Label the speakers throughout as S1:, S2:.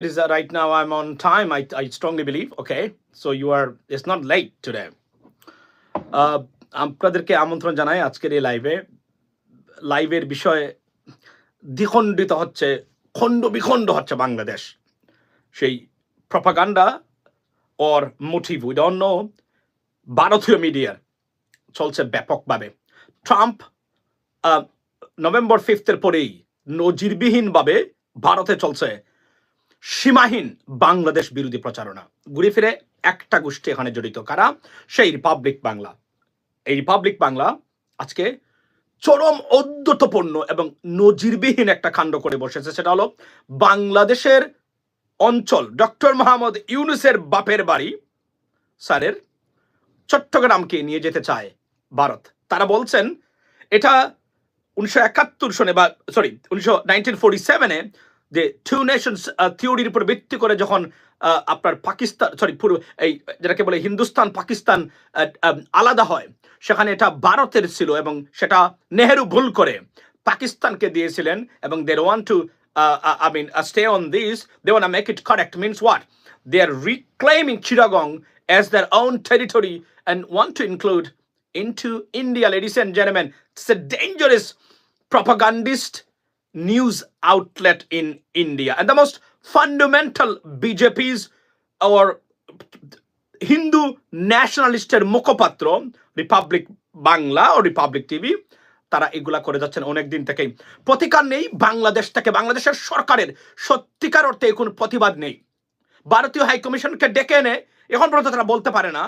S1: It is right now I'm on time. I strongly believe. Okay, so it's not late today. আপনাদেরকে আমন্ত্রণ জানাই আজকের এই লাইভের বিষয়ে দ্বিখণ্ডিত হচ্ছে, খণ্ড বিখণ্ড হচ্ছে বাংলাদেশ। সেই propaganda or motive we don't know. ভারতীয় মিডিয়ার চলছে ব্যাপকভাবে। ট্রাম্প নভেম্বর 5 পরেই নজিরবিহীনভাবে ভারতে চলছে সীমাহীন বাংলাদেশ বিরোধী প্রচারণা। ঘুরে ফিরে একটা গোষ্ঠী এখানে জড়িত, কারা? সেই রিপাবলিক বাংলা। এই রিপাবলিক বাংলা আজকে চরম ঔদ্ধত্যপূর্ণ এবং নজিরবিহীন একটা কাণ্ড করে বসেছে। সেটা হলো বাংলাদেশের অঞ্চল, ডক্টর মোহাম্মদ ইউনূসের বাপের বাড়ি স্যারের চট্টগ্রামকে নিয়ে যেতে চায় ভারত। তারা বলছেন এটা 1971 সনে বা 1947-এ যে টু নেশনস থিওরির উপর ভিত্তি করে যখন আপনার পাকিস্তান এই যেটাকে বলে হিন্দুস্তান পাকিস্তান আলাদা হয়, সেখানে এটা ভারতের ছিল এবং সেটা নেহেরু ভুল করে পাকিস্তানকে দিয়েছিলেন এবং they want to stay on this, they want to make it correct. Means what? They are reclaiming Chittagong as their own territory and want to include into India. Ladies and gentlemen, it's a dangerous propagandist news outlet in India, and the most fundamental BJP's or Hindu nationalisted মুখপাত্র Republic Bangla ও Republic TV, তারা এগুলা করে যাচ্ছেন অনেক দিন থেকেই। প্রতিকার নেই বাংলাদেশ থেকে, বাংলাদেশের সরকারের সত্যিকার অর্থে কোনো প্রতিবাদ নেই। ভারতীয় হাই কমিশনকে ডেকে এনে এখন পর্যন্ত তারা বলতে পারে না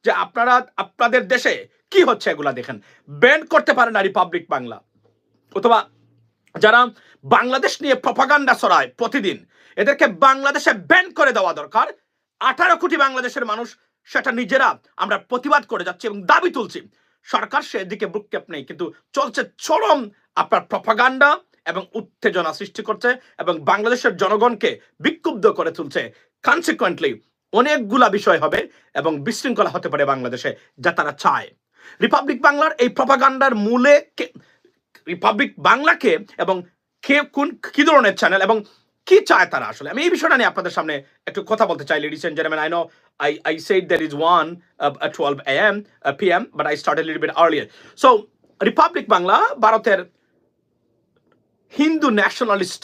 S1: যে আপনারা আপনাদের দেশে কি হচ্ছে এগুলা দেখেন। ব্যান করতে পারে না রিপাবলিক বাংলা, অথবা যারা বাংলাদেশ নিয়ে প্রপাগান্ডা ছড়ায় প্রতিদিন, এদেরকে বাংলাদেশে ব্যান করে দেওয়া দরকার। 18 কোটি বাংলাদেশের মানুষ সেটা নিজেরা আমরা প্রতিবাদ করে যাচ্ছি এবং দাবি তুলছি। সরকার সেদিকে ভ্রুক্ষেপ নেই, কিন্তু চলছে চরম আপনার প্রপাগান্ডা এবং উত্তেজনা সৃষ্টি করছে এবং বাংলাদেশের জনগণকে বিক্ষুব্ধ করে তুলছে। কনসিকুয়েন্টলি অনেকগুলা বিষয় হবে এবং বিশৃঙ্খলা হতে পারে বাংলাদেশে, যা তারা চায়। রিপাবলিক বাংলার এই প্রপাগান্ডার মূলে রিপাবলিক বাংলাকে এবং কি ধরনের চ্যানেল এবং কি চায় তারা আসলে, আমি এই বিষয়টা নিয়ে আপনাদের সামনে একটু কথা বলতে চাই। Ladies and gentlemen, I know I said there is one at 12 p.m. but I started a little bit earlier. So Republic Bangla ভারতের হিন্দু ন্যাশনালিস্ট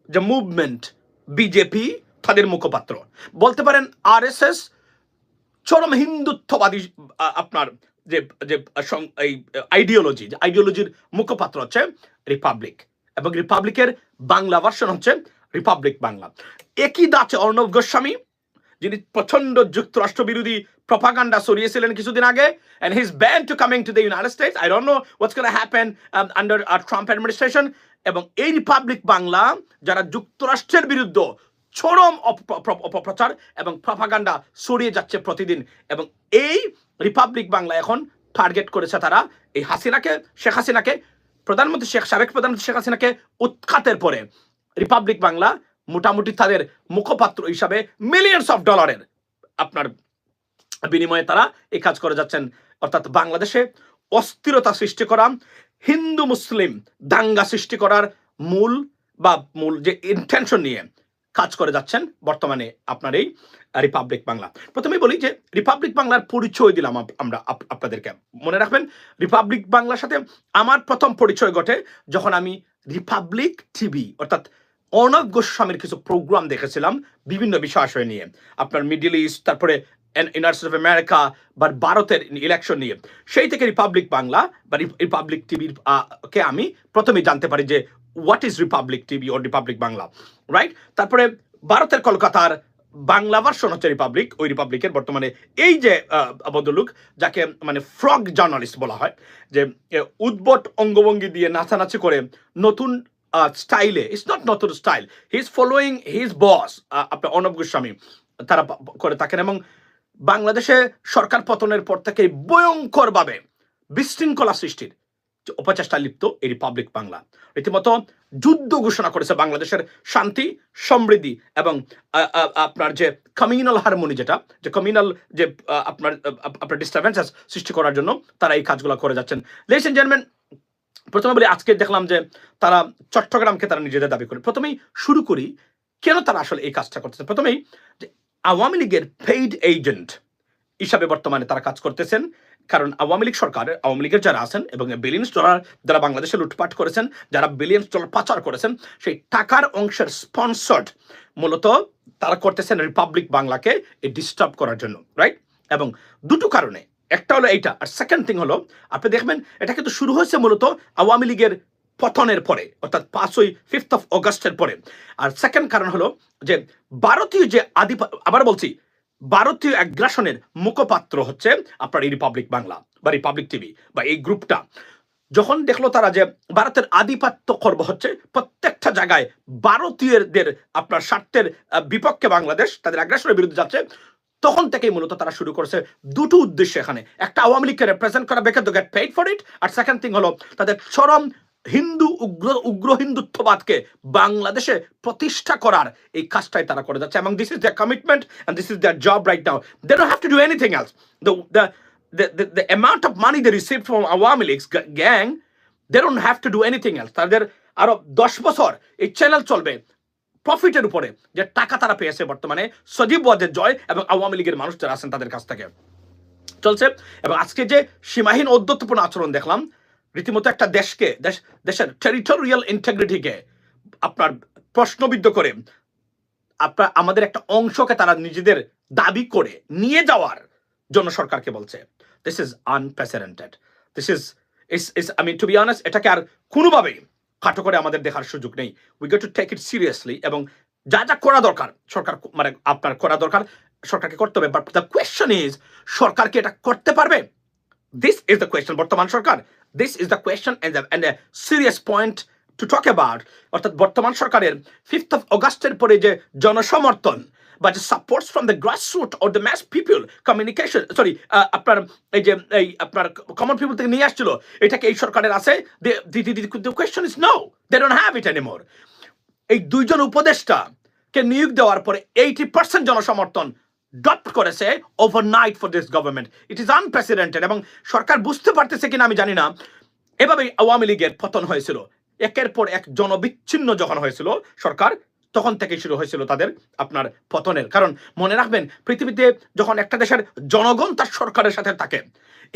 S1: যে মুভমেন্ট বিজেপি, তাদের মুখপাত্র বলতে পারেন RSS, চরম হিন্দুত্ববাদী আপনার যে আইডিওলজির মুখপাত্র হচ্ছে রিপাবলিক, এবং রিপাবলিকের বাংলা ভার্সন হচ্ছে রিপাবলিক বাংলা। একই দাঁচে অর্ণব গোস্বামী, যিনি প্রচন্ড যুক্তরাষ্ট্র বিরোধী প্রপাগান্ডা ছড়িয়েছিলেন কিছুদিন আগে, and he's banned to coming to the United States. I don't know what's going to happen under a Trump administration. এবং এই রিপাবলিক বাংলা যারা যুক্তরাষ্ট্রের বিরুদ্ধে চরম অপপ্রচার এবং প্রপাগান্ডা ছড়িয়ে যাচ্ছে প্রতিদিন, এবং এই রিপাবলিক বাংলা এখন টার্গেট করেছে তারা এই শেখ হাসিনাকে, সাবেক প্রধানমন্ত্রী শেখ হাসিনাকে উৎখাতের পরে রিপাবলিক বাংলা মোটামুটি তাদের মুখপাত্র হিসাবে মিলিয়নস অফ ডলারের আপনার বিনিময়ে তারা এই কাজ করে যাচ্ছেন। অর্থাৎ বাংলাদেশে অস্থিরতা সৃষ্টি করা, হিন্দু মুসলিম দাঙ্গা সৃষ্টি করার মূল যে ইন্টেনশন নিয়ে কাজ করে যাচ্ছেন বর্তমানে আপনার এই রিপাবলিক বাংলা। প্রথমেই বলি যে রিপাবলিক বাংলার পরিচয় দিলাম আমরা আপনাদেরকে। মনে রাখবেন, রিপাবলিক বাংলার সাথে আমার প্রথম পরিচয় ঘটে যখন আমি রিপাবলিক টিভি অর্থাৎ অর্ণব গোস্বামীর কিছু প্রোগ্রাম দেখেছিলাম বিভিন্ন বিষয় নিয়ে, আপনার মিডল ইস্ট, তারপরে ইউনাইটেড স্টেটস অফ আমেরিকা বা ভারতের ইলেকশন নিয়ে। সেই থেকে রিপাবলিক বাংলা বা রিপাবলিক টিভির কে আমি প্রথমে জানতে পারি যে হোয়াট ইজ রিপাবলিক টিভি ও রিপাবলিক বাংলা, রাইট? তারপরে ভারতের কলকাতার বাংলা ভার্সন হচ্ছে রিপাবলিক। ওই রিপাবলিকের বর্তমানে এই যে ভদ্রলোক, যাকে মানে ফ্রগ জার্নালিস্ট বলা হয়, যে উদ্ভট অঙ্গভঙ্গি দিয়ে নাচানাচি করে নতুন স্টাইলে, ইটস নট নতুন style, he is following his boss আপনার অর্ণব গোস্বামী, তারা করে থাকেন। এবং বাংলাদেশে সরকার পতনের পর থেকে ভয়ঙ্করভাবে বিশৃঙ্খলা সৃষ্টির অপচেষ্টা লিপ্ত এই রিপাবলিক বাংলা রীতিমতো যুদ্ধ ঘোষণা করেছে বাংলাদেশের শান্তি, সমৃদ্ধি এবং আপনার যে কমিউনাল হারমোনি, যে কমিউনাল যে আপনার ডিস্টারবেন্সেস সৃষ্টি করার জন্য তারা এই কাজগুলো করে যাচ্ছেন। লেডিস এন্ড জেন্টলম্যান, প্রথমে বলি আজকে দেখলাম যে তারা চট্টগ্রামকে তারা নিজেদের দাবি করে। প্রথমেই শুরু করি কেন তারা আসলে এই কাজটা করতেছে? প্রথমেই যে আওয়ামী লীগের পেইড এজেন্ট হিসাবে বর্তমানে তারা কাজ করতেছেন। কারণ আওয়ামী লীগ সরকার, আওয়ামী লীগের যারা আছেন এবং বিলিয়ন্স ডলার যারা বাংলাদেশে লুটপাট করেছেন, যারা বিলিয়ন্স ডলার পাচার করেছেন, সেই টাকার অংশের স্পন্সর্ড মূলত তারা করতেছেন রিপাবলিক বাংলাকে ডিস্টার্ব করার জন্য, রাইট? এবং দুটো কারণে, একটা হলো এইটা, আর সেকেন্ড থিং হলো আপনি দেখবেন এটা কিন্তু শুরু হয়েছে মূলত আওয়ামী লীগের পতনের পরে, অর্থাৎ 5th of অগাস্টের পরে। আর সেকেন্ড কারণ হলো যে ভারতীয় যে আবার বলছি, ভারতীয় অ্যাগ্রাসনের মুখপাত্র হচ্ছে আপনার এই রিপাবলিক বাংলা বা রিপাবলিক টিভি বা এই গ্রুপটা। যখন দেখলো তারা যে ভারতের আধিপত্য করব হচ্ছে প্রত্যেকটা জায়গায় ভারতীয়দের আপনার স্বার্থের বিপক্ষে বাংলাদেশ তাদের অ্যাগ্রাসনের বিরুদ্ধে যাচ্ছে, তখন থেকেই মূলত তারা শুরু করেছে দুটো উদ্দেশ্য এখানে। একটা আওয়ামী লীগকে রিপ্রেজেন্ট করা, বেকার গেট পেইড ফর ইট। আর সেকেন্ড থিং হলো তাদের চরম হিন্দু উগ্র হিন্দুত্ববাদকে বাংলাদেশে প্রতিষ্ঠা করার এই কাজটাই তারা করে যাচ্ছে। এবং this is their commitment and this is their job right now. They don't have to do anything else. The amount of money they received from Awami League's gang, they don't have to do anything else. তাদের আরো 10 বছর এই channel চলবে প্রফিটের উপরে, যে টাকা তারা পেয়েছে বর্তমানে সজীব ওয়াজেদ জয় এবং আওয়ামী লীগের মানুষ যারা আছেন তাদের কাছ থেকে চলছে। এবং আজকে যে সীমাহীন ঔদ্ধত্যপূর্ণ আচরণ দেখলাম, রীতিমতো একটা দেশের টেরিটোরিয়াল ইন্টিগ্রিটিকে আপনার প্রশ্নবিদ্ধ করে আপনার আমাদের একটা অংশকে তারা নিজেদের দাবি করে নিয়ে যাওয়ার জন্য সরকারকে বলছে। This is unprecedented. This is I mean to be honest, এটাকে আর কোনোভাবেই খাটো করে আমাদের দেখার সুযোগ নেই। We got to take it seriously এবং যা যা করা দরকার সরকার মানে আপনার করা দরকার সরকারকে করতে হবে। বাট দ্য কোয়েশ্চন ইজ, সরকার কি এটা করতে পারবে? This is the question. বর্তমান সরকার, this is the question and a serious point to talk about. অর্থাৎ বর্তমান সরকারের 5th of অগাস্টের পরে যে জনসমর্থন বা যে supports from the grassroot or the mass people communication, sorry আপনার এই যে এই আপনার কমন পিপল থেকে নিয়ে আসছিল, এটাকে এই সরকারের আছে? The question is no, they don't have it anymore. এই দুইজন উপদেষ্টাকে নিয়োগ দেওয়ার পরে 80% জনসমর্থন ড্রপ করেছে overnight for this government. It is unprecedented. এবং সরকার বুঝতে পারতেছে কিনা আমি জানি না, এভাবেই আওয়ামী লীগের পতন হয়েছিল। একের পর এক জনবিচ্ছিন্ন যখন হয়েছিল সরকার, তখন থেকে শুরু হয়েছিল তাদের আপনার পতনের কারণ। মনে রাখবেন, পৃথিবীতে যখন একটা দেশের জনগণ তার সরকারের সাথে থাকে,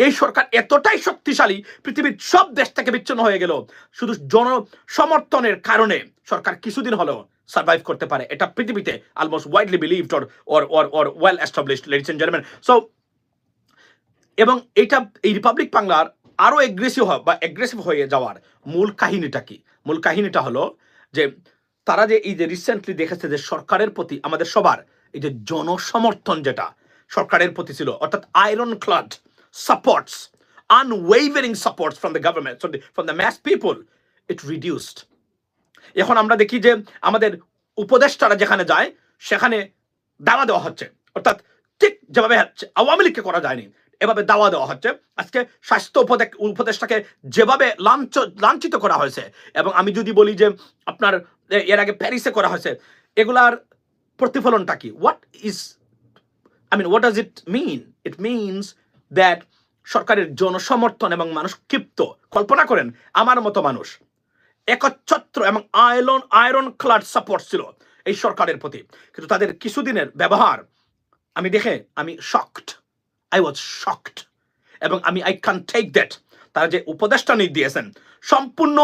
S1: এই সরকার এতটাই শক্তিশালী, পৃথিবীর সব দেশ থেকে বিচ্ছিন্ন হয়ে গেল, শুধু জনসমর্থনের কারণে সরকার কিছুদিন হলেও সার্ভাইভ করতে পারে। এটা পৃথিবীতে almost widely believed or well established, ladies and gentleman. So এবং এটা এই রিপাবলিক বাংলার আরো এগ্রেসিভ হয়ে যাওয়ার মূল কাহিনীটা কি? মূল কাহিনীটা হলো যে তারা যে এই যে রিসেন্টলি দেখেছে যে সরকারের প্রতি আমাদের সবার এই যে জনসমর্থন যেটা সরকারের প্রতি ছিল, অর্থাৎ iron clad supports, unwavering supports from the government, from the mass people, it reduced. এখন আমরা দেখি যে আমাদের উপদেষ্টারা যেখানে যায় সেখানে দাওয়া দেওয়া হচ্ছে, অর্থাৎ ঠিক যেভাবে আওয়ামী লীগকে করা যায়নি এভাবে দাওয়া দেওয়া হচ্ছে। আজকে স্বাস্থ্য উপদেষ্টাকে যেভাবে লাঞ্ছিত করা হয়েছে, এবং আমি যদি বলি যে আপনার এর আগে প্যারিসে করা হয়েছে, এগুলার প্রতিফলনটা কি? What does it mean? It means that সরকারের জনসমর্থন এবং মানুষ ক্ষিপ্ত। কল্পনা করেন আমার মতো মানুষ একচ্ছত্র এবং আয়রন ক্লাড সাপোর্ট ছিল এই সরকারের প্রতি, কিন্তু তাদের কিছুদিনের ব্যবহার আমি শকড। I was shocked. এবং I can't take that. তারা যে উপদেষ্টা নিয়োগ দিয়েছেন সম্পূর্ণ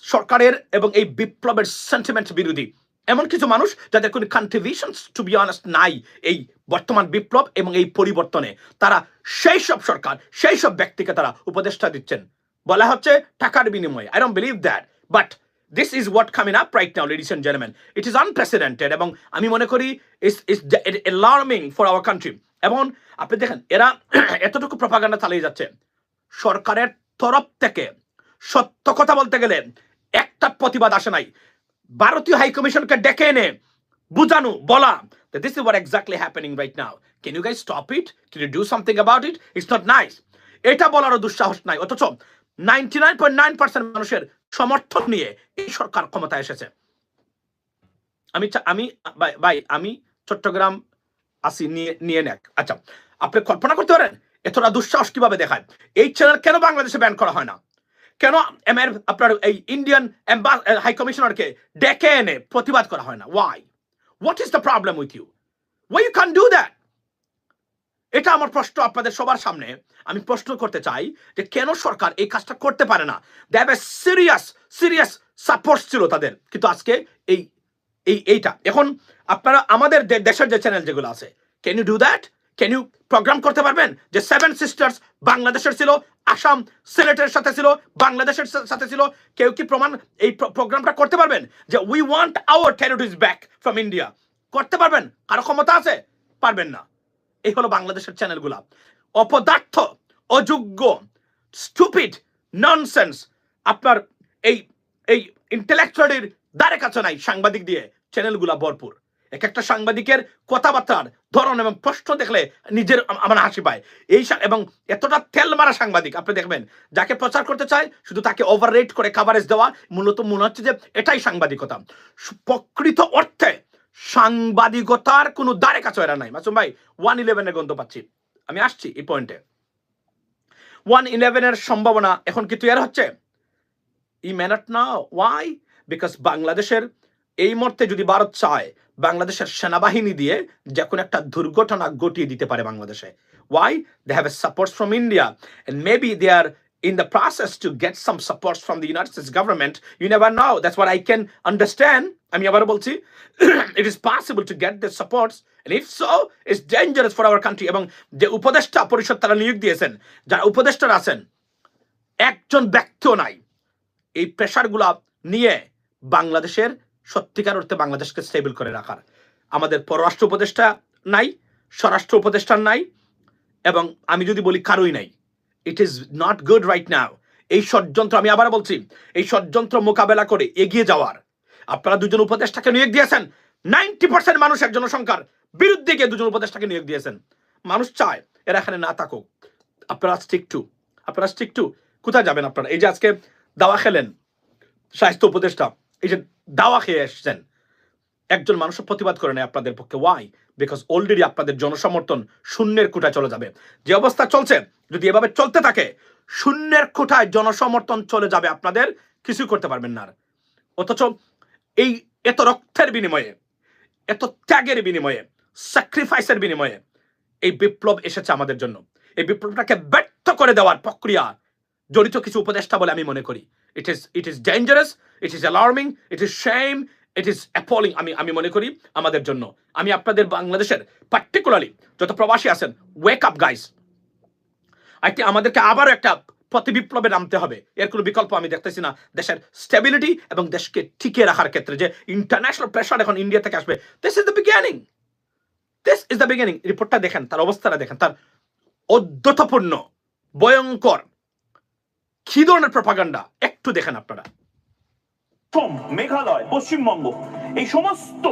S1: সরকারের এবং এই বিপ্লবের সেন্টিমেন্ট বিরোধী, এমন কিছু মানুষ যাদের কোনো কন্ট্রিবিউশনস টু বি অনেস্ট নাই এই বর্তমান বিপ্লব এবং এই পরিবর্তনে, তারা সেই সব ব্যক্তিকে তারা উপদেষ্টা দিচ্ছেন, বলা হচ্ছে টাকার বিনিময়ে। I don't believe that, but this is what coming up right now, ladies and gentlemen. It is unprecedented এবং আমি মনে করি it's alarming for our country. এবং আপনি দেখেন এরা এতটুকু প্রপাগান্ডা চালিয়ে যাচ্ছে, সরকারের তরফ থেকে সত্য কথা বলতে গেলে একটা প্রতিবাদ আসে নাই। ভারতীয় হাই কমিশনকে ডেকে এনে বুঝানো, বলা that this is what exactly happening right now. Can you guys stop it? Can you do something about it? It's not nice. এটা বলারও দুঃসাহস নাই, অথচ 99.9% মানুষের সমর্থন নিয়ে এই সরকার ক্ষমতায় এসেছে। আমি চট্টগ্রাম আসি নিয়ে নেক। আচ্ছা, আপনি কল্পনা করতে পারেন এতটা দুঃসাহস কিভাবে দেখায়? এই চ্যানেল কেন বাংলাদেশে ব্যান করা হয় না? কেন আপনার এই ইন্ডিয়ান হাই কমিশনারকে ডেকে এনে প্রতিবাদ করা হয় না? Y? What is the problem with you? Why you can't do that? এটা আমার প্রশ্ন আপনাদের সবার সামনে আমি প্রশ্ন করতে চাই যে কেন সরকার এই কাজটা করতে পারে না? They have a serious support ছিল তাদের, কিন্তু আজকে এইটা এখন আপনারা আমাদের দেশের যে চ্যানেল যেগুলো আছে, can you do that? Can you program করতে পারবেন যে 7 সিস্টার্স বাংলাদেশের ছিল, আসাম সিলেটের সাথে ছিল, বাংলাদেশের সাথে ছিল? কেউ কি প্রমাণ এই প্রোগ্রামটা করতে পারবেন যে we want hour territories back from India? করতে পারবেন? কারো ক্ষমতা আছে? পারবেন না। এই হলো বাংলাদেশের চ্যানেলগুলা, অপদার্থ, অযোগ্য, স্টুপিড, ননসেন্স। আপনার এই এই ইন্টেলেকচুয়ালির দ্বারে কাছে নাই সাংবাদিক দিয়ে চ্যানেলগুলা ভরপুর। এক একটা সাংবাদিকের কথাবার্তার ধরন এবং প্রশ্ন দেখলে নিজের আমার হাসি পায়। এবং এতটা তেল মারা সাংবাদিক আপনি দেখবেন, যাকে প্রচার করতে চায় শুধু তাকে ওভাররেট করে কাভারেজ দেওয়া, মূলত মনে হচ্ছে যে এটাই সাংবাদিকতা। প্রকৃত অর্থে সাংবাদিকতার কোনো দ্বারে কাছে এরা নাই। মাসুম ভাই 111 গন্ধ পাচ্ছি, আমি আসছি এই পয়েন্টে। 111 সম্ভাবনা এখন কি তৈরি হচ্ছে? He may not now. Why? Because বাংলাদেশের এই মুহূর্তে যদি ভারত চায় বাংলাদেশের সেনাবাহিনী দিয়ে যে কোনো একটা দুর্ঘটনা ঘটিয়ে দিতে পারে বাংলাদেশে। Why? They have a support from India and maybe they are in the process to get some support from the United States government. You never know. That's what I can understand. আমি আবার বলছি, it is possible to get the supports, and if so, it's dangerous for our country. এবং যে উপদেষ্টা পরিষদ তারা নিয়োগ দিয়েছেন, যারা উপদেষ্টারা আছেন, একজন ব্যক্তিও নাই এই প্রেশারগুলা নিয়ে বাংলাদেশের সত্যিকার অর্থে বাংলাদেশকে স্টেবল করে রাখার। আমাদের পররাষ্ট্র উপদেষ্টা নাই, স্বরাষ্ট্র উপদেষ্টা নাই, এবং আমি যদি বলি কারোই নাই। It is not good right now. এই ষড়যন্ত্র, আমি আবার বলছি, এই ষড়যন্ত্র মোকাবেলা করে এগিয়ে যাওয়ার আপনারা দুজন উপদেষ্টাকে নিয়োগ দিয়েছেন। 90% মানুষ এক জনসংখ্যার বিরুদ্ধে গিয়ে দুজন উপদেষ্টাকে নিয়োগ দিয়েছেন। মানুষ চায় এরা এখানে না থাকুক। আপনারা স্টিক টু কোথায় যাবেন আপনারা? এই যে আজকে দাওয়া খেলেন স্বাস্থ্য উপদেষ্টা, এই যে দাওয়া খেয়ে এসছেন, একজন মানুষ প্রতিবাদ করে নেয় আপনাদের পক্ষে। ওয়াই? বিকজ অলরেডি আপনাদের জনসমর্থন শূন্যের কোটায় চলে যাবে। যে অবস্থা চলছে, যদি এভাবে চলতে থাকে, শূন্যের কোটায় জনসমর্থন চলে যাবে, আপনাদের কিছু করতে পারবেন না। অথচ এই এত রক্তের বিনিময়ে, এত ত্যাগের বিনিময়ে, স্যাক্রিফাইসের বিনিময়ে এই বিপ্লব এসেছে আমাদের জন্য। এই বিপ্লবটাকে ব্যর্থ করে দেওয়ার প্রক্রিয়া জড়িত কিছু উপদেষ্টা বলে আমি মনে করি। It is dangerous, it is alarming, it is shame, it is appalling. আমি মনে করি আমাদের জন্য, আমি আপনাদের বাংলাদেশের পার্টিকুলারলি যত প্রবাসী আছেন, ওয়েক আপ গাইস। আমাদেরকে আবারও একটা প্রতিবিপ্লবে নামতে হবে। এর কোনো বিকল্প আমি দেখতেছি না। দেশের স্টেবিলিটি এবং দেশকে টিকিয়ে রাখার ক্ষেত্রে যে ইন্টারন্যাশনাল প্রেশার এখন ইন্ডিয়া থেকে আসবে, দিস ইজ দ্য বিগিনিং। রিপোর্টটা দেখেন, তার অবস্থাটা দেখেন, তার অদ্ভুতপূর্ণ, ভয়ঙ্কর, কি ধরনের প্রপাগান্ডা একটু দেখেন আপনারা।
S2: মেঘালয়, পশ্চিমবঙ্গ, এই সমস্ত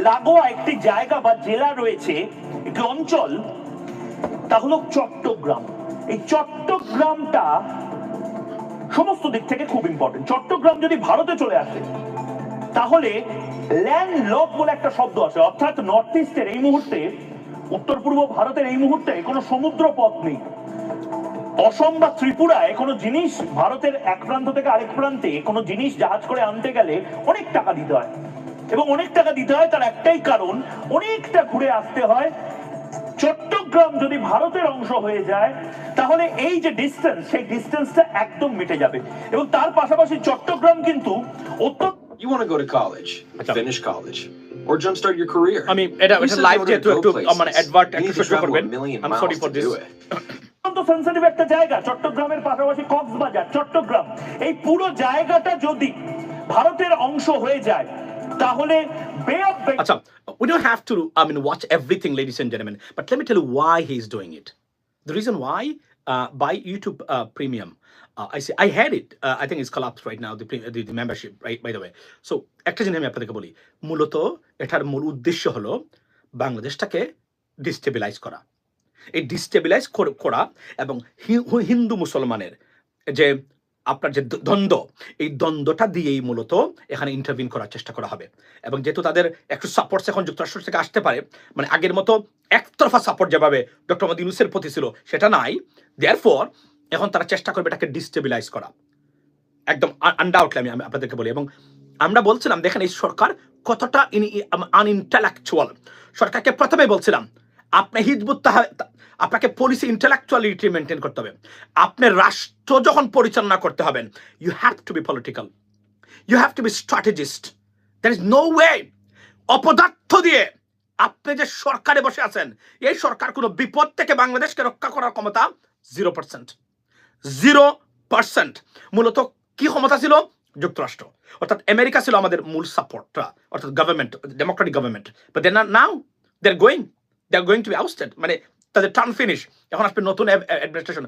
S2: লাগোয়া একটি জায়গা বা জেলা রয়েছে, একটি অঞ্চল, তা হলো চট্টগ্রাম। এই চট্টগ্রামটা সমস্ত দিক থেকে খুব ইম্পর্টেন্ট। চট্টগ্রাম যদি ভারতে চলে আসে তাহলে ল্যান্ডলক বলে একটা শব্দ আছে, অর্থাৎ নর্থ ইস্টের এই মুহূর্তে, উত্তর পূর্ব ভারতের এই মুহূর্তে কোনো সমুদ্র পথ নেই। অসম বা ত্রিপুরায় কোনো জিনিস ভারতের এক প্রান্ত থেকে আরেক প্রান্তে কোনো জিনিস জাহাজ করে আনতে গেলে অনেক টাকা দিতে হয়, এবং অনেক টাকা দিতে হয় তার একটাই কারণ, অনেকটা ঘুরে আসতে হয়। চট্টগ্রাম যদি ভারতের অংশ হয়ে যায় তাহলে এই যে ডিসটেন্স, সেই ডিসটেন্সটা একদম মিটে যাবে। এবং তার পাশাপাশি চট্টগ্রাম কিন্তু অত্যন্ত
S3: You want to go to college, finish college, or jumpstart your career.
S1: আমি এটা লাইভ যেহেতু একটু মানে অ্যাডভার্ট একটু সহ্য করবেন। I am sorry for this.
S2: Sensitive একটা জায়গা চট্টগ্রামের পাশাপাশি কক্সবাজার, চট্টগ্রাম, এই পুরো জায়গাটা যদি ভারতের অংশ হয়ে যায় তাহলে বে অফ বেঙ্গল।
S1: আচ্ছা, we don't have to watch everything, ladies and gentlemen, but let me tell you why he is doing it. The reason why, by YouTube Premium, I had it. I think it's collapsed right now, the membership, right, by the way. So একটা জিনিস আমি আপনাদেরকে বলি, মূলত এটার মূল উদ্দেশ্য হলো বাংলাদেশটাকে ডিস্টেবিলাইজ করা। এই ডিস্টেবিলাইজ করা এবং হিন্দু মুসলমানের যে আপনার যে দ্বন্দ্ব, এই দ্বন্দ্বটা দিয়েই মূলত এখানে ইন্টারভিন করার চেষ্টা করা হবে। এবং যেহেতু তাদের একটু সাপোর্টস এখন যুক্তরাষ্ট্র থেকে আসতে পারে, মানে আগের মতো একতরফা সাপোর্ট যেভাবে ডক্টর মোহাম্মদ ইউনূসের প্রতি ছিল সেটা নাই, দেয়ারফর এখন তারা চেষ্টা করবে এটাকে ডিস্টেবিলাইজ করা, একদম আনডাউটলি আমি আপনাদেরকে বলি। এবং আমরা বলছিলাম, দেখেন এই সরকার কতটা আনইন্টেলেকচুয়াল। সরকারকে প্রথমে বলছিলাম আপনি হিজবুত আপনাকে পলিসি ইন্টেলেকচুয়ালিটি মেনটেন করতে হবে। আপনার রাষ্ট্র যখন পরিচালনা করতে হবেন, you have to be political, you have to be strategist. There is no way অপদার্থ দিয়ে আপনি যে সরকারে বসে আছেন, এই সরকার কোনো বিপদ থেকে বাংলাদেশকে রক্ষা করার ক্ষমতা 0%। 0%। মূলত কি ক্ষমতা ছিল? যুক্তরাষ্ট্র অর্থাৎ আমেরিকা ছিল আমাদের মূল সাপোর্টটা, অর্থাৎ government, democratic government. But they now they are going to be ousted, মানে তাদের টার্ম ফিনিশ, এখন আসবে নতুন অ্যাডমিনিস্ট্রেশন।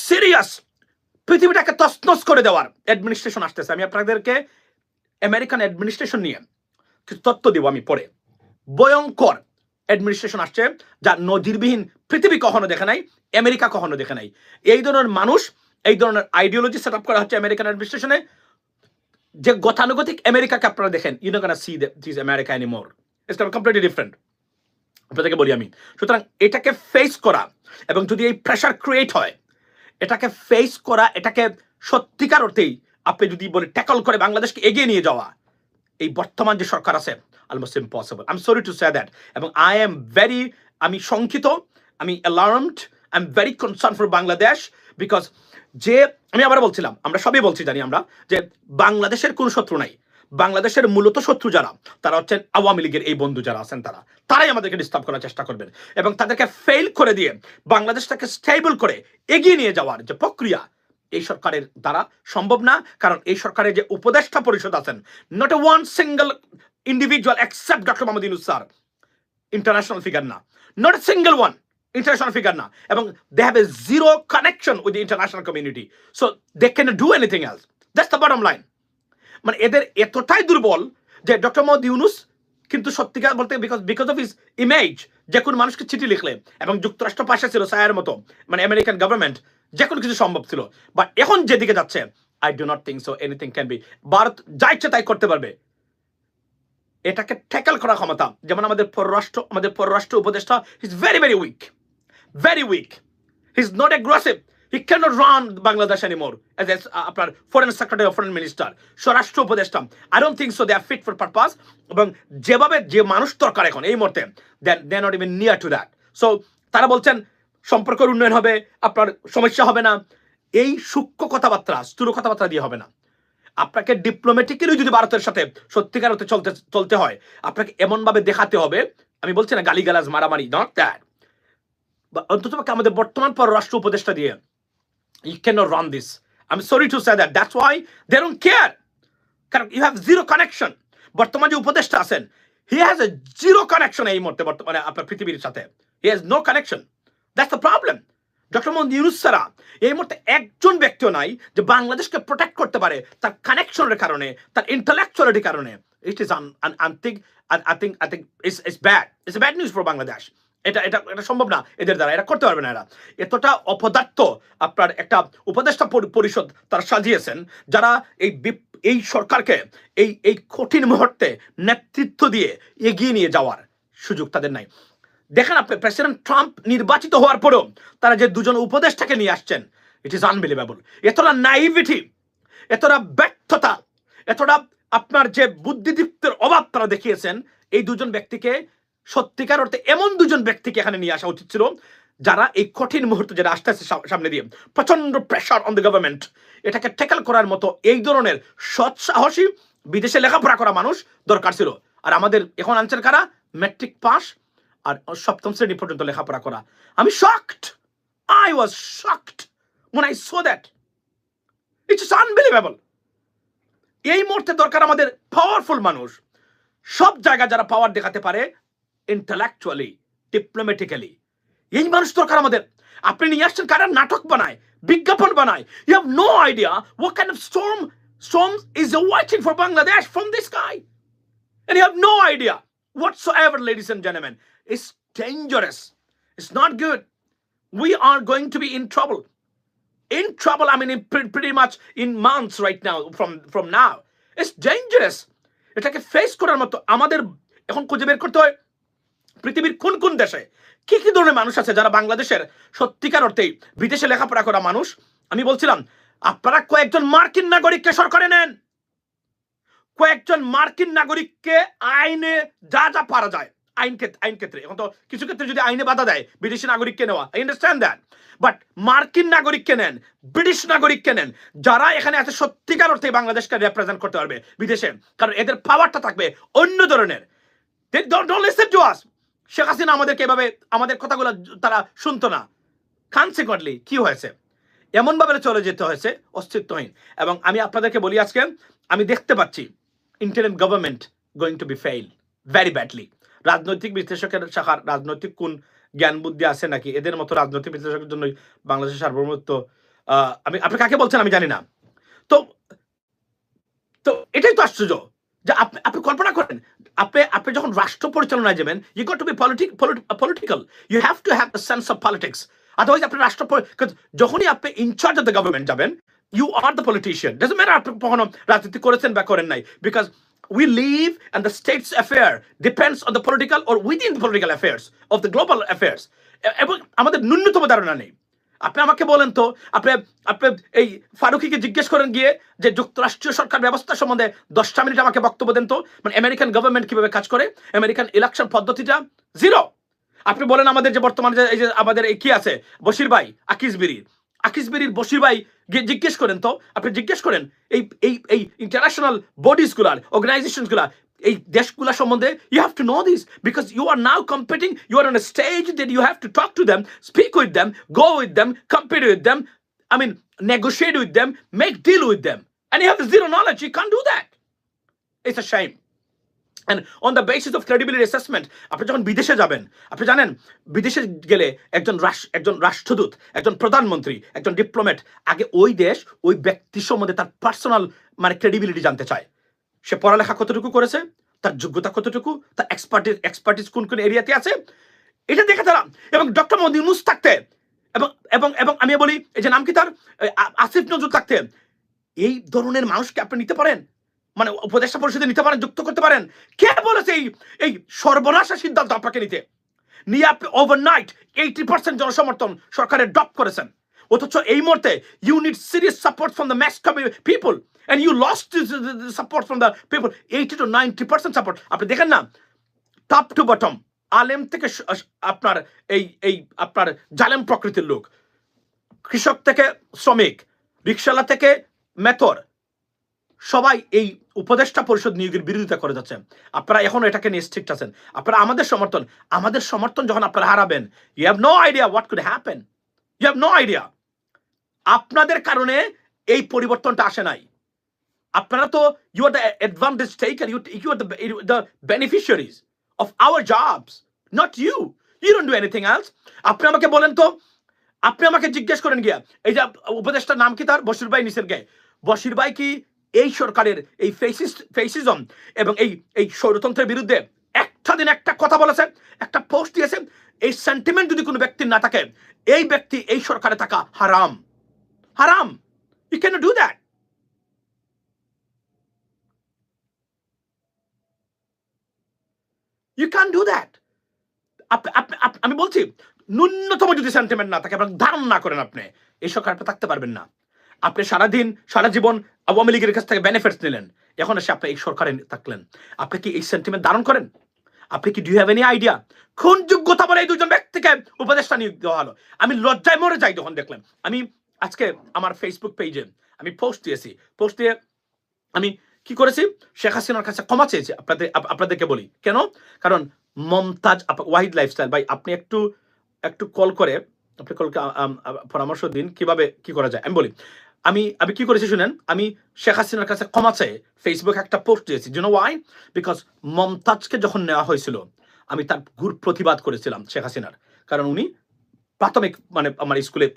S1: সিরিয়াস পৃথিবীটাকে তছনছ করে দেওয়ার অ্যাডমিনিস্ট্রেশন আসতেছে। আমি আপনাদেরকে আমেরিকান অ্যাডমিনিস্ট্রেশন নিয়ে কিছু তথ্য দিব আমি পরে। ভয়ঙ্কর অ্যাডমিনিস্ট্রেশন আসছে যা নজিরবিহীন, পৃথিবী কখনো দেখে নাই, আমেরিকা কখনো দেখে নাই। এই ধরনের মানুষ, এই ধরনের আইডিওলজি সেট আপ করা হচ্ছে আমেরিকান অ্যাডমিনিস্ট্রেশনে, যে গতানুগতিক আমেরিকাকে আপনারা দেখেন, you not gonna see this America anymore, it's completely different. আপনাদেরকে বলি আমি। সুতরাং এটাকে ফেস করা, এবং যদি এই প্রেশার ক্রিয়েট হয়, এটাকে ফেস করা, এটাকে সত্যিকার অর্থেই আপনি যদি বলে ট্যাকল করে বাংলাদেশকে এগিয়ে নিয়ে যাওয়া, এই বর্তমান যে সরকার আছে, almost impossible. I am sorry to say that. এবং আমি শঙ্কিত, আমি alarmed, I am very concern for Bangladesh. Because আমি আবার বলছিলাম, আমরা সবই বলছি, জানি আমরা যে বাংলাদেশের কোনো শত্রু নাই। বাংলাদেশের মূলত শত্রু যারা, তারা হচ্ছেন আওয়ামী লীগের এই বন্ধু যারা আছেন, তারাই আমাদেরকে ডিস্টার্ব করার চেষ্টা করবেন, এবং তাদেরকে ফেল করে দিয়ে বাংলাদেশটাকে স্টেবল করে এগিয়ে নিয়ে যাওয়ার যে প্রক্রিয়া, এই সরকারের দ্বারা সম্ভব না। কারণ এই সরকারের যে উপদেষ্টা পরিষদ আছেন, not a one single individual except doctor Mohammad Yunus sir, international figure না, not a single one international figure না, এবং they have a zero connection with the international community, so they can do anything else. That's the bottom line. মানে এদের এতটাই দুর্বল যে doctor Mohammad Yunus কিন্তু সত্যিকার বলতে বিকজ অফ হিজ ইমেজ, যে কোনো মানুষকে চিঠি লিখলে, এবং যুক্তরাষ্ট্র পাশে ছিল ছায়ার মতো, মানে আমেরিকান গভর্নমেন্ট, যে কোনো কিছু সম্ভব ছিল। বাট এখন যেদিকে যাচ্ছে, I do not think so anything can be. Bharat যা ইচ্ছে তাই করতে পারবে। এটাকে ট্যাকল করার ক্ষমতা, যেমন আমাদের পররাষ্ট্র উপদেষ্টা, he is very very weak, very weak. He's not aggressive. He cannot run Bangladesh anymore as আপনার foreign secretary or foreign minister, স্বরাষ্ট্র উপদেষ্টা। I don't think so they are fit for purpose. এবং যেভাবে যে মানুষ দরকার এখন এই মুহূর্তে, they are not even near to that. So তারা বলছেন সম্পর্কের উন্নয়ন হবে, আপনার সমস্যা হবে না। এই সূক্ষ্ম কথাবার্তা, স্থূল কথাবার্তা দিয়ে হবে না। আপনাকে ডিপ্লোম্যাটিক্যালি যদি ভারতের সাথে সত্যিকার হতে চলতে হয়, আপনাকে এমনভাবে দেখাতে হবে, আমি বলছি না গালিগালাজ মারামারি, নট দ্যাট, অন্তত আমাদের বর্তমান পররাষ্ট্র উপদেষ্টা দিয়ে you cannot run this. I'm sorry to say that. That's why they don't care. কারণ you have zero connection. বর্তমান যে উপদেষ্টা আছেন, he has a zero connection এই মুহূর্তে বর্তমানে আপনার পৃথিবীর সাথে। He has no connection. That's the problem. Doctor Mohammad Yunus ছাড়া এই মুহূর্তে একজন ব্যক্তিও নাই যে বাংলাদেশকে প্রোটেক্ট করতে পারে তার কানেকশনের কারণে, তার ইন্টেলেকচুয়ালিটির কারণে। It is I think it's bad. It's a bad news for Bangladesh. এটা সম্ভব না এদের দ্বারা, এটা করতে পারবে না এরা। এতটা অপদার্থ আপনার একটা উপদেষ্টা পরিষদ তারা সাজিয়েছেন, যারা এই সরকারকে এই কঠিন মুহূর্তে নেতৃত্ব দিয়ে এগিয়ে নিয়ে যাওয়ার সুযোগ তাদের নাই। দেখেন আপনি, প্রেসিডেন্ট ট্রাম্প নির্বাচিত হওয়ার পরেও তারা যে দুজন উপদেষ্টাকে নিয়ে আসছেন, ইট ইজ আনবিলিভেবল। এতটা নাইভিটি, এতটা ব্যর্থতা, এতটা আপনার যে বুদ্ধিদীপ্তের অভাব তারা দেখিয়েছেন, এই দুজন ব্যক্তিকে সত্যিকার অর্থে এমন দুজন ব্যক্তিকে এখানে নিয়ে আসা উচিত ছিল, যারা এই কঠিন মুহূর্তে যেটা আসতে সামনে দিয়ে প্রচন্ড প্রেশার অন দ্য গভর্নমেন্ট, এটাকে ট্যাকল করার মতো এই ধরনের সৎ সাহসী বিদেশে লেখাপড়া করা মানুষ দরকার ছিল। আর আমাদের এখন আনছেন কারা? ম্যাট্রিক পাস আর সপ্তম শ্রেণী পর্যন্ত লেখাপড়া করা। আমি shocked, I was shocked when I saw that. It's unbelievable. এই মুহূর্তে দরকার আমাদের পাওয়ারফুল মানুষ, সব জায়গায় যারা পাওয়ার দেখাতে পারে, ইন্টেলেকচুয়ালি, ডিপ্লোম্যাটিক্যালি। এই মানুষ দরকার আমাদের। আপনি নিয়ে আসছেন কারা? নাটক বানায়, বিজ্ঞাপন বানায়। You have no idea what kind of storm is waiting for Bangladesh from this guy, and you have no idea whatsoever, ladies and gentlemen. It's dangerous. It's not good. We are going to be in trouble. I mean, pretty much in months right now from now. It's dangerous. এটাকে face করার মতো আমাদের এখন খুঁজে বের করতে হয় পৃথিবীর কোন কোন দেশে কি কি ধরনের মানুষ আছে যারা বাংলাদেশের সত্যিকার অর্থেই বিদেশে লেখাপড়া করা মানুষ। আমি বলছিলাম, আপনারা কয়েকজন মার্কিন নাগরিককে সরকারে নেন, কয়েকজন মার্কিন নাগরিককে আইনে যা যা পারা যায় আইন ক্ষেত্রে, এখন তো কিছু ক্ষেত্রে যদি আইনে বাধা দেয় বিদেশি নাগরিককে নেওয়া, আই আন্ডারস্ট্যান্ড দ্যাট, বাট মার্কিন নাগরিককে নেন, ব্রিটিশ নাগরিককে নেন, যারা এখানে আছে সত্যিকার অর্থে বাংলাদেশকে রিপ্রেজেন্ট করতে পারবে বিদেশে, কারণ এদের পাওয়ারটা থাকবে অন্য ধরনের। Don't listen to us. Sheikh Hasina আমাদেরকে এভাবে আমাদের কথাগুলো তারা শুনতো না। কনসিকুয়েন্টলি কি হয়েছে, এমন ভাবে চলে যেতে হয়েছে অস্তিত্বহীন। এবং আমি আপনাদেরকে বলি আজকে আমি দেখতে পাচ্ছি interim government going to be fail very badly. রাজনৈতিক বিশ্লেষকের শাখার রাজনৈতিক কোন জ্ঞান বুদ্ধি আছে নাকি এদের মতো রাজনৈতিক বিশ্লেষকের জন্য বাংলাদেশের সার্বভৌমত্ব, আমি আপনি কাকে বলছেন আমি জানি না। তো তো এটাই তো আশ্চর্য যে আপনি কল্পনা করেন আপনি যখন রাষ্ট্র পরিচালনায় যাবেন, you got to be political, you have to have the sense of politics. Otherwise আপনি রাষ্ট্র যখনই আপনি ইনচার্জ অফ দ্য গভর্নমেন্ট যাবেন, you are the politician. Doesn't matter আপনি কখনো রাজনীতি করেছেন বা করেন নাই, because we live and the state's affair depends on the political or within the political affairs of the global affairs. এবং আমাদের ন্যূনতম ধারণা নেই। আপনি আমাকে বলেন তো, আপনি এই ফারুকিকে জিজ্ঞেস করেন গিয়ে যে যুক্তরাষ্ট্রীয় সরকার ব্যবস্থা সম্বন্ধে 10টা মিনিট আমাকে বক্তব্য দেন তো, মানে আমেরিকান গভর্নমেন্ট কিভাবে কাজ করে, আমেরিকান ইলেকশন পদ্ধতিটা জিরো। আপনি বলেন আমাদের যে বর্তমানে যে এই যে আমাদের এই কি আছে বশির ভাই আকিসবিরির বশির ভাই গিয়ে জিজ্ঞেস করেন তো, আপনি জিজ্ঞেস করেন এই এই এই ইন্টারন্যাশনাল বডিজ গুলার অর্গানাইজেশন গুলা এই দেশগুলা সম্বন্ধে, you have to know this because you are now competing, you are on a stage that you have to talk to them, speak with them, go with them, compete with them, I mean negotiate with them, make deal with them, and you have zero knowledge. You can't do that. It's a shame. And on the basis of credibility assessment, আপনি যখন বিদেশে যাবেন, আপনি জানেন বিদেশে গেলে একজন রাষ্ট্রদূত, একজন প্রধানমন্ত্রী, একজন ডিপ্লোম্যাট আগে ওই দেশ ওই ব্যক্তি সম্বন্ধে তার পার্সোনাল মানে ক্রেডিবিলিটি জানতে চায়। সে পড়ালেখা কতটুকু করেছে, তার যোগ্যতা কতটুকু, তার এক্সপার্টিস কোন কোন এরিয়াতে আছে, এটা দেখে তারা। এবং ডক্টর মোহাম্মদ ইউনূস থাকতে এবং এবং এবং আমি বলি এই যে নাম কি তার আসিফ নজরুল থাকতে, এই ধরনের মানুষকে আপনি নিতে পারেন, মানে উপদেষ্টা পরিষদে নিতে পারেন, যুক্ত করতে পারেন? কে বলেছে এই সর্বনাশা সিদ্ধান্ত আপনাকে নিতে? নিয়ে আপনি ওভারনাইট 80% জনসমর্থন সরকারের ড্রপ করেছেন, অথচ এই মুহূর্তে you need serious support from the mass people and you lost the support from the people, 80 to 90% support. আপনি দেখেন না টপ টু বটম, আলেম থেকে আপনার এই আপনার জালেম প্রকৃতির লোক, কৃষক থেকে শ্রমিক, রিকশালা থেকে মেথর, সবাই এই উপদেষ্টা পরিষদ নিয়োগের বিরোধিতা করে যাচ্ছেন। আপনারা এখন এটাকে নিয়ে স্ট্রিক্ট আছেন। আপনারা আমাদের সমর্থন যখন আপনারা হারাবেন, you have no idea what could happen, you have no idea. আপনাদের কারণে এই পরিবর্তনটা আসে নাই। আপনারা তো you are the advantage taker, you are the beneficiaries of our jobs, not you don't do anything else. আপনি আমাকে বলেন তো, আপনি আমাকে জিজ্ঞেস করেন গিয়া এই যে উপদেষ্টার নাম কি তার, বশির ভাই নিচের গায়ে, বশির ভাই কি এই সরকারের এই ফেসিজম এবং এই স্বৈরতন্ত্রের বিরুদ্ধে একটা দিন একটা কথা বলেছেন, একটা পোস্ট দিয়েছেন? এই সেন্টিমেন্ট যদি কোনো ব্যক্তির না থাকে, এই ব্যক্তি এই সরকারে থাকা হারাম, হারাম। You can do that. You can do that. আমি বলছি ন্যূনতম যদি সেন্টিমেন্ট না থাকে এবং ধারণ না করেন, আপনি এই সরকারে থাকতে পারবেন না। আপনি সারা জীবন আওয়ামী লীগের কাছ থেকে বেনিফিটস নিলেন, এখন এসে আপনি এই সরকারে থাকলেন। আপনি কি এই সেন্টিমেন্ট ধারণ করেন? আপনি কি ডু হ্যাভ এনি আইডিয়া কোন যোগ্যতা বলে এই দুজন ব্যক্তিকে উপদেষ্টা নিয়োগ দেওয়া হলো? আমি লজ্জায় মরে যাই যখন দেখলাম। আমি আজকে আমার ফেসবুক পেজে আমি পোস্ট দিয়ে আমি কি করেছি, শেখ হাসিনার কাছে ক্ষমা চেয়েছি। আপনাদেরকে বলি কেন, কারণ মমতাজ ওয়াহিদ লাইফস্টাইল ভাই, আপনি একটু কল করে আপনি কলকে পরামর্শ দিন কিভাবে কি করা যায়। আমি বলি আমি কি করেছি শুনেন, আমি শেখ হাসিনার কাছে ক্ষমা চেয়ে ফেসবুকে একটা পোস্ট দিয়েছি। You know why? বিকজ মমতাজকে যখন নেওয়া হয়েছিল আমি তার গুড় প্রতিবাদ করেছিলাম শেখ হাসিনার, কারণ উনি প্রাথমিক মানে আমার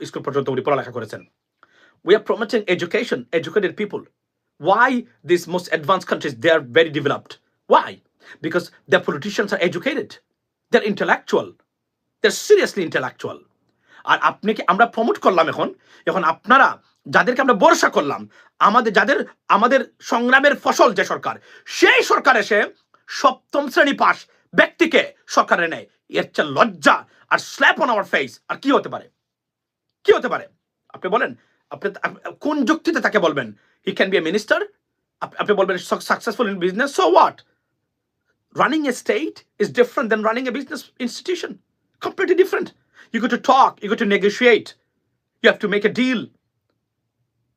S1: স্কুল পর্যন্ত উনি পড়ালেখা করেছেন। We are promoting education, educated people. Why these most advanced countries, they are very developed? Why? Because their politicians are educated, they're intellectual, they're seriously intellectual. আর আপনি কি আমরা প্রমোট করলাম এখন আপনারা যাদেরকে আমরা ভরসা করলাম, আমাদের সংগ্রামের ফসল যে সরকার, সেই সরকার এসে সপ্তম শ্রেণী পাস ব্যক্তিকে সরকারে নেয়, এর চেয়ে লজ্জা আর স্ল্যাপ অন আওয়ার ফেস আর কি হতে পারে? আপনি বলেন, আপনি কোন যুক্তিতে তাকে বলবেন he can B a minister, আপনি বলবেন successful in business, so what? Running a state is different than running a business institution. Completely different. You got to talk, you got to negotiate, you have to make a deal.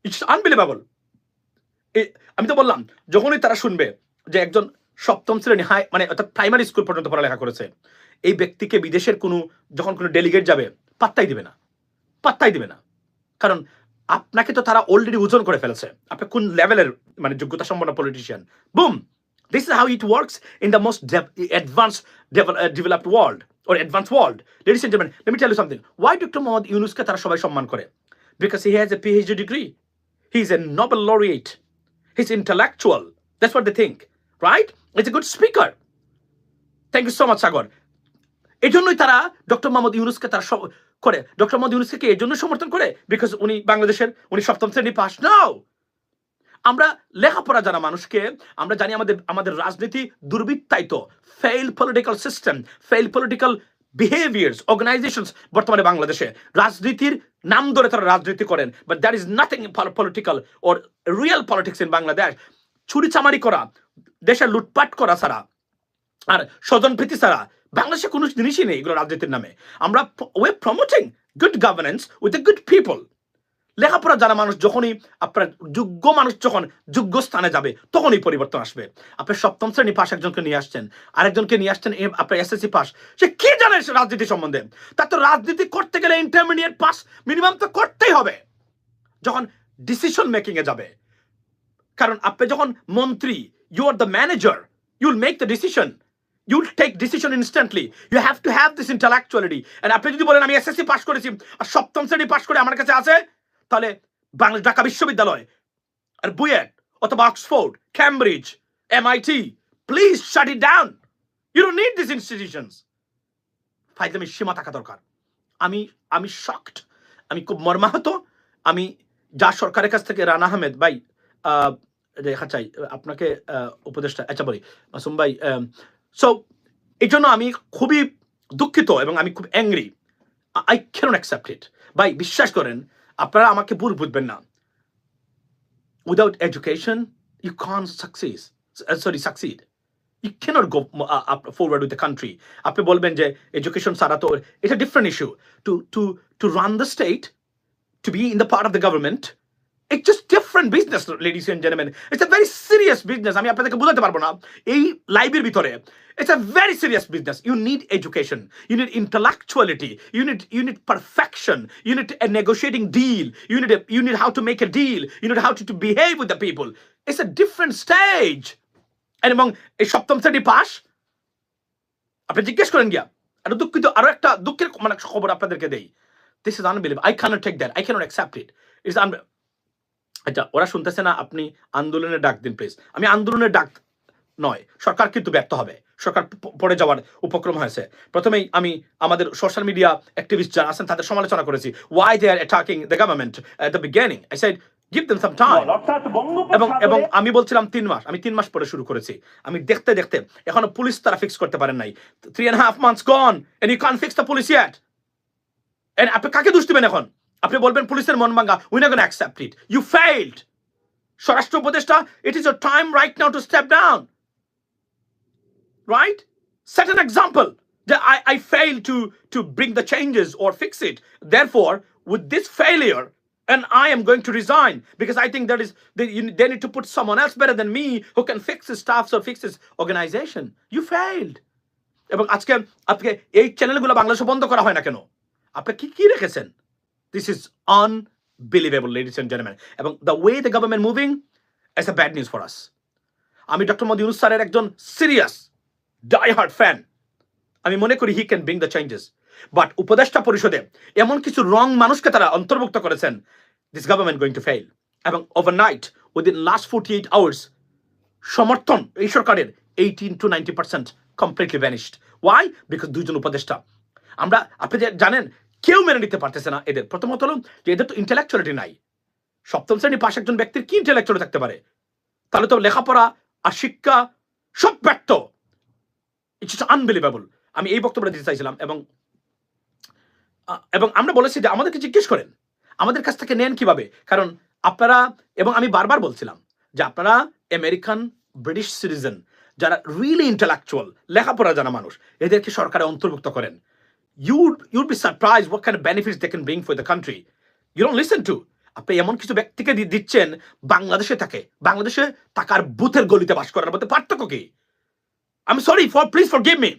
S1: It's unbelievable. আমি তো বললাম, যখনই তারা শুনবে যে একজন সপ্তম শ্রেণী মানে অর্থাৎ প্রাইমারি স্কুল পর্যন্ত পড়ালেখা করেছে, এই ব্যক্তিকে বিদেশের যখন কোনো ডেলিগেট যাবে পাত্তাই দিবে না। কারণ আপনাকে তো তারা অলরেডি ওজন করে ফেলেছে, আপনি কোন লেভেলের মানে যোগ্যতা সম্পন্ন politician. Broom, this is how it works in the most advanced developed world or advanced world. Ladies and gentlemen, let me tell you something. Why Dr. Mohammad Yunusকে তারা সবাই সম্মান করে? Because he has a PhD degree. He's a Nobel laureate. He's intellectual. That's what they think, right? He's a good speaker. Thank you so much, Sagar. এই জন্যই তারা doctor Mohammad ইউনুসকে তারা করে। ডক্টর মোহাম্মদ ইউনুসকে এই জন্য সমর্থন করে বিকজ উনি সপ্তম শ্রেণী পাস। নাও আমরা লেখাপড়া জানা মানুষকে আমরা জানি আমাদের রাজনীতি দুর্বৃত্তায়িত, fail political system, fail political behaviours, organisations বর্তমানে বাংলাদেশে রাজনীতির নাম ধরে তারা রাজনীতি করেন, but that is nothing political or real politics in Bangladesh. চুরিচামারি করা, দেশে লুটপাট করা ছাড়া আর স্বজনপ্রীতি ছাড়া বাংলাদেশে কোনো জিনিসই নেই এগুলো রাজনীতির নামে। আমরা way promoting good governance with a good people. লেখাপড়া জানা মানুষ যখনই আপনার যোগ্য মানুষ যখন যোগ্য স্থানে যাবে তখনই পরিবর্তন আসবে। আপনি সপ্তম শ্রেণী পাশ একজনকে নিয়ে আসছেন, আরেকজনকে নিয়ে আসছেন আপনার এসএসসি পাস, সে কি জানে রাজনীতি সম্বন্ধে? তার তো রাজনীতি করতে গেলে ইন্টারমিডিয়েট পাস মিনিমাম তো করতেই হবে যখন ডিসিশন মেকিং এ যাবে। কারণ আপনি যখন মন্ত্রী, you are the manager, you'll make the decision, you'll take decision instantly. You have to have this intellectuality. And আপনি যদি বলেন আমি এসএসসি পাস করেছি আর সপ্তম শ্রেণী পাস করে আমার কাছে আছে, তাহলে বাংলাদেশ ঢাকা বিশ্ববিদ্যালয় আর বুয়েট অথবা Oxford, Cambridge, MIT, please shut it down. You don't need this institutions. ফাইজলামি সীমা থাকা দরকার। আমি শকড, আমি খুব মর্মাহত। আমি যা সরকারের কাছ থেকে রানা আহমেদ ভাই দেখা চাই আপনাকে উপদেষ্টা, আচ্ছা বলি মাসুম ভাই, সো এই জন্য আমি খুবই দুঃখিত এবং আমি খুব angry. I cannot accept it. ভাই বিশ্বাস করেন, আপনারা আমাকে ভুল বুঝবেন না। Without education you can't succeed. You cannot go forward with the country. আপনি বলবেন যে এডুকেশন ছাড়া তো, এটা different issue. To run the state, to be in the part of the government, it's just different business, ladies and gentlemen. It's a very serious business. আমি আপনাদেরকে বোঝাতে পারবো না এই লাইভের ভিতরে। It's a very serious business. You need education. You need intellectuality. You need perfection. You need a negotiating deal. You need how to make a deal. You need how to behave with the people. It's a different stage. এবং এই সপ্তম শ্রেণী pass আপনি জিজ্ঞেস করেন গিয়া। আরো একটা দুঃখের মানে খবর আপনাদেরকে দেই। This is unbelievable. I cannot take that. I cannot accept it. It's আচ্ছা, ওরা শুনতেছে না, আপনি আন্দোলনের ডাক দিন প্লিজ। আমি আন্দোলনের ডাক নয়, সরকার কিন্তু ব্যর্থ হবে, সরকার পড়ে যাওয়ার উপক্রম হয়েছে। প্রথমেই আমি আমাদের সোশ্যাল মিডিয়া অ্যাক্টিভিস্ট যারা আছেন তাদের সমালোচনা করেছি। Why they are attacking the government at the beginning? I said give them some time. এবং আমি বলছিলাম 3 মাস, আমি 3 মাস পরে শুরু করেছি। আমি দেখতে দেখতে এখনো পুলিশ তারা ফিক্স করতে পারেন নাই। 3.5 months gone and you can't fix the police yet. And আপনি কাকে দোষ দিবেন এখন? আপনি বলবেন পুলিশের মন ভাঙা, we're not going to accept it. You failed. স্বরাষ্ট্র উপদেষ্টা, it is your time right now to step down. Right? Set an example that I failed to bring the changes or fix it. Therefore, with this failure, and I am going to resign because I think they need to put someone else better than me who can fix his staffs or fix his organization. You failed. এবং আজকে আপনি এই চ্যানেলগুলো বাংলাদেশে বন্ধ করা হয় না কেন? আপনি কি রেখেছেন? This is unbelievable, ladies and gentlemen. এবং the way the government moving is a bad news for us. আমি ডক্টর মোহাম্মদ ইউনূস স্যারের একজন সিরিয়াস ডাই হার্ড ফ্যান। আমি মনে করি he can bring the changes. But উপদেষ্টা পরিষদে এমন কিছু রং মানুষকে তারা অন্তর্ভুক্ত করেছেন, this government going to fail. এবং overnight, within last 48 hours, সমর্থন এই সরকারের 18 to 90% completely vanished. Why? Because দুইজন উপদেষ্টা। আপনি যে জানেন কেউ মেনে নিতে পারতেছে না এদের। প্রথমত হলো যে এদের তো ইন্টেলেকচুয়ালিটি নাই। সপ্তম শ্রেণী পাশ একজন ব্যক্তির কি ইন্টেলেকচুয়ালিটি থাকতে পারে? তাহলে তো লেখাপড়া আর শিক্ষা সব ব্যর্থ। It's unbelievable. আমি এই বক্তব্যটা দিতে চাইছিলাম। এবং আমরা বলেছি যে আমাদেরকে জিজ্ঞেস করেন, আমাদের কাছ থেকে নেন কিভাবে? কারণ আপনারা, এবং আমি বারবার বলছিলাম যে আপনারা আমেরিকান ব্রিটিশ সিটিজেন যারা রিয়েলি ইন্টেলেকচুয়াল লেখাপড়া জানা মানুষ এদেরকে সরকারে অন্তর্ভুক্ত করেন, you'd be surprised what kind of benefits they can bring for the country. You don't listen to. আপনি এমন কিছু ব্যক্তিকে দিচ্ছেন বাংলাদেশে থাকে, বাংলাদেশে টাকার বুথের গলিতে বাস করার মধ্যে পার্থক্য কি? আমি সরি প্লিজ ফরগিভ মি।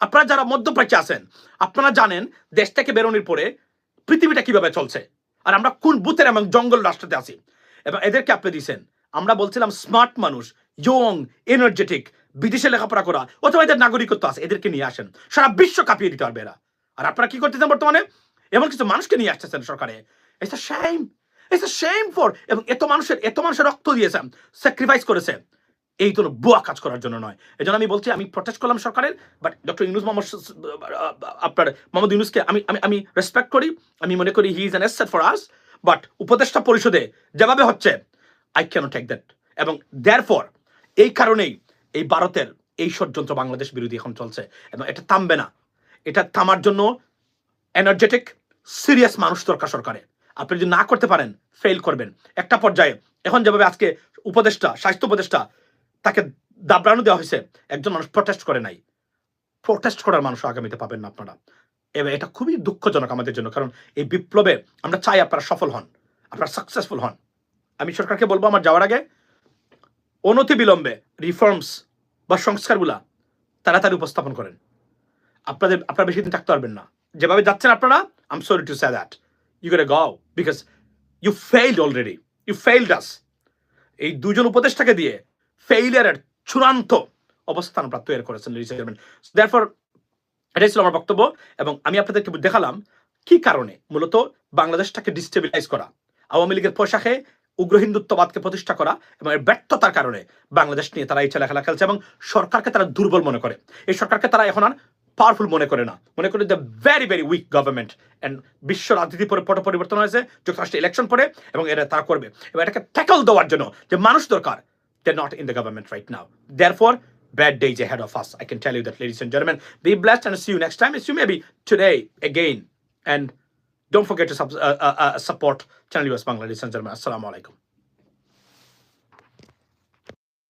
S1: আপনারা যারা মধ্যপ্রাচ্যে আছেন আপনারা জানেন দেশ থেকে বেরোনোর পরে পৃথিবীটা কিভাবে চলছে, আর আমরা কোন বুথের এবং জঙ্গল রাষ্ট্রতে আছি, এবং এদেরকে আপনি দিয়েছেন। আমরা বলছিলাম স্মার্ট মানুষ, ইয়ং, এনার্জেটিক, বিদেশে লেখাপড়া করা অথবা এদের নাগরিকত্ব আছে, এদেরকে নিয়ে আসেন, সারা বিশ্ব কাঁপিয়ে দিতে পারবে এরা। আর আপনারা কি করতেছেন বর্তমানে? এমন কিছু মানুষকে নিয়ে আসতেছেন সরকারে। ইটস আ শেম ফর, এবং এত মানুষের রক্ত দিয়েছেন, স্যাক্রিফাইস করেছে, এই তো বুয়া কাজ করার জন্য নয়। এই জন্য আমি বলছি আমি প্রটেস্ট করলাম সরকারের, বাট ডক্টর ইউনুস মোহাম্মদ ইউনুসকে আমি রেসপেক্ট করি, আমি মনে করি he is an asset for us, but উপদেষ্টা পরিষদে যেভাবে হচ্ছে আই ক্যানট টেক দ্যাট, এবং দেয়ারফর এই কারণেই এই ভারতের এই ষড়যন্ত্র বাংলাদেশ বিরোধী এখন চলছে, এবং এটা থামবে না। এটা থামার জন্য এনার্জেটিক সিরিয়াস মানুষ দরকার সরকারে। আপনি যদি না করতে পারেন ফেল করবেন একটা পর্যায়ে। এখন যেভাবে আজকে উপদেষ্টা, স্বাস্থ্য উপদেষ্টা, তাকে দাবড়ানো দেওয়া হয়েছে, একজন মানুষ প্রটেস্ট করে নাই। প্রটেস্ট করার মানুষ আগামীতে পাবেন না আপনারা। এবার এটা খুবই দুঃখজনক আমাদের জন্য, কারণ এই বিপ্লবে আমরা চাই আপনারা সফল হন, আপনারা সাকসেসফুল হন। আমি সরকারকে বলবো আমার যাওয়ার আগে অনতি বিলম্বে রিফর্মস বা সংস্কারগুলা তাড়াতাড়ি উপস্থাপন করেন। আপনারা বেশি দিন থাকতে পারবেন না যেভাবে যাচ্ছেন আপনারা। I am sorry to say that you got go, because you failed already, you failed us. এই দুজন উপদেষ্টাকে দিয়ে ফেইলিয়ারের চূড়ান্ত অবস্থান আপনারা তৈরি করেছেন। দেয়ারফর এটাই ছিল আমার বক্তব্য, এবং আমি আপনাদেরকে দেখালাম কি কারণে মূলত বাংলাদেশটাকে ডিস্টেবিলাইজ করা, আওয়ামী লীগের পয়সা খেয়ে উগ্র হিন্দুত্ববাদকে প্রতিষ্ঠা করা এবং এর ব্যর্থতার কারণে বাংলাদেশ নিয়ে তারা এই খেলা খেলছে, এবং সরকারকে তারা দুর্বল মনে করে। এই সরকারকে তারা এখন আর পাওয়ারফুল মনে করে না, মনে করে the very very weak government. And বিশ্ব রাজনীতি পট পরিবর্তন হয়েছে, যুক্তরাষ্ট্রে ইলেকশন পরে, এবং এটা তারা করবে, এবং এটাকে ট্যাকল দেওয়ার জন্য যে মানুষ দরকার, they're not in the government right now. Therefore, bad days ahead of us. I can tell you that, ladies and gentlemen. Be blessed and see you next time. See you maybe today again. And don't forget to support Channel US Bangla, ladies and gentlemen. Assalamu alaikum.